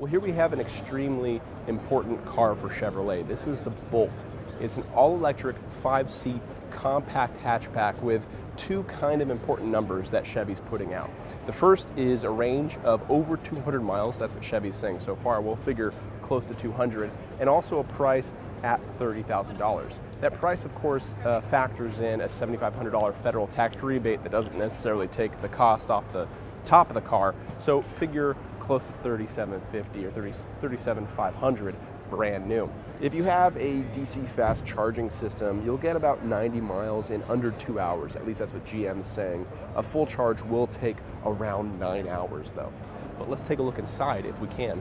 Well, here we have an extremely important car for Chevrolet. This is the Bolt. It's an all-electric 5-seat compact hatchback with two kind of important numbers that Chevy's putting out. The first is a range of over 200 miles. That's what Chevy's saying so far. We'll figure close to 200, and also a price at $30,000. That price, of course, factors in a $7,500 federal tax rebate that doesn't necessarily take the cost off the top of the car, so figure close to $37,500 or $37,500 brand new. If you have a DC fast charging system, you'll get about 90 miles in under 2 hours. At least that's what GM is saying. A full charge will take around 9 hours though. But let's take a look inside if we can.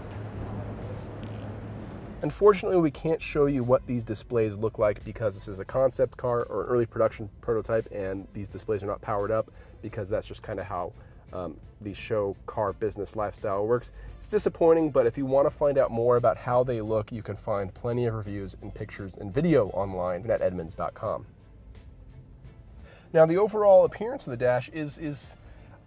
Unfortunately, we can't show you what these displays look like because this is a concept car or an early production prototype, and these displays are not powered up because that's just kind of how the show car business lifestyle works. It's disappointing, but if you want to find out more about how they look, you can find plenty of reviews and pictures and video online at Edmunds.com. Now, the overall appearance of the dash is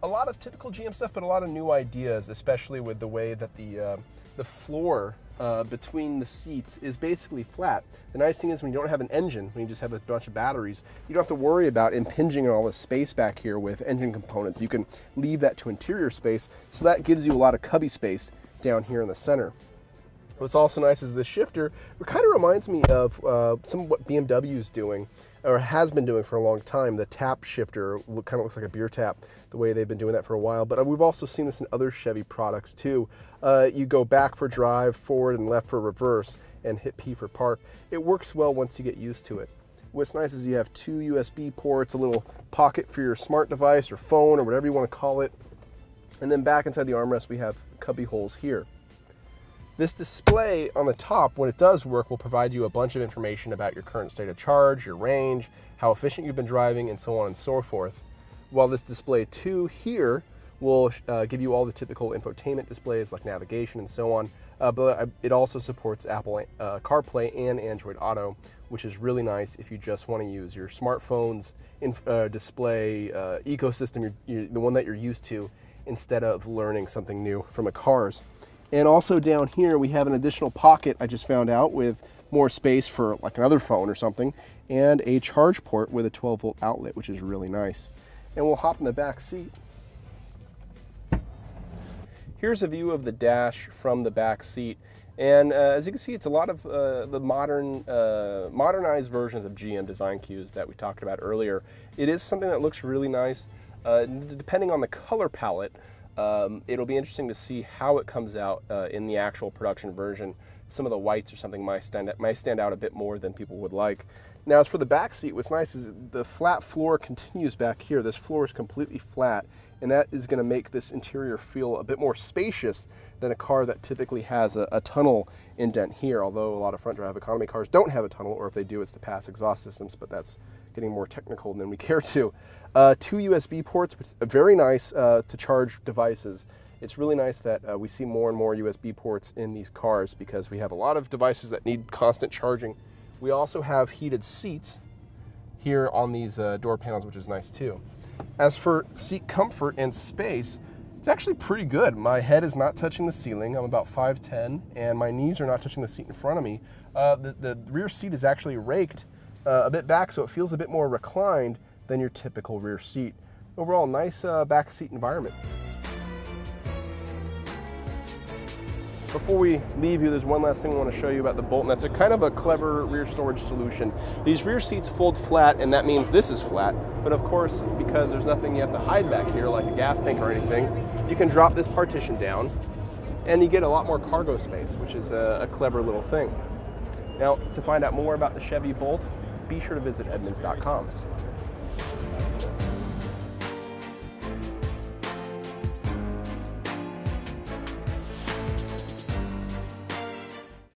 a lot of typical GM stuff, but a lot of new ideas, especially with the way that the floor between the seats is basically flat. The nice thing is when you don't have an engine, when you just have a bunch of batteries, you don't have to worry about impinging on all this space back here with engine components. You can leave that to interior space, so that gives you a lot of cubby space down here in the center. What's also nice is the shifter. It kind of reminds me of some of what BMW is doing, or has been doing for a long time. The tap shifter kind of looks like a beer tap, the way they've been doing that for a while. But we've also seen this in other Chevy products too. You go back for drive, forward and left for reverse, and hit P for park. It works well once you get used to it. What's nice is you have two USB ports, a little pocket for your smart device or phone or whatever you want to call it. And then back inside the armrest, we have cubby holes here. This display on the top, when it does work, will provide you a bunch of information about your current state of charge, your range, how efficient you've been driving, and so on and so forth. While this display 2 here will give you all the typical infotainment displays like navigation and so on, but it also supports Apple CarPlay and Android Auto, which is really nice if you just want to use your smartphone's display ecosystem, the one that you're used to, instead of learning something new from a car's. And also down here we have an additional pocket I just found out with more space for like another phone or something, and a charge port with a 12-volt outlet, which is really nice. And we'll hop in the back seat. Here's a view of the dash from the back seat. And as you can see, it's a lot of the modernized versions of GM design cues that we talked about earlier. It is something that looks really nice. Depending on the color palette, it'll be interesting to see how it comes out in the actual production version. Some of the whites or something might stand out a bit more than people would like. Now, as for the back seat, what's nice is the flat floor continues back here. This floor is completely flat, and that is going to make this interior feel a bit more spacious than a car that typically has a tunnel indent here, although a lot of front drive economy cars don't have a tunnel, or if they do, it's to pass exhaust systems, but that's getting more technical than we care to. 2 USB ports, which are very nice to charge devices. It's really nice that we see more and more USB ports in these cars because we have a lot of devices that need constant charging. We also have heated seats here on these door panels, which is nice too. As for seat comfort and space, it's actually pretty good. My head is not touching the ceiling. I'm about 5'10", and my knees are not touching the seat in front of me. The rear seat is actually raked a bit back, so it feels a bit more reclined than your typical rear seat. Overall, nice back seat environment. Before we leave you, there's one last thing I want to show you about the Bolt, and that's a kind of a clever rear storage solution. These rear seats fold flat, and that means this is flat, but of course, because there's nothing you have to hide back here, like a gas tank or anything, you can drop this partition down, and you get a lot more cargo space, which is a clever little thing. Now, to find out more about the Chevy Bolt, be sure to visit Edmunds.com.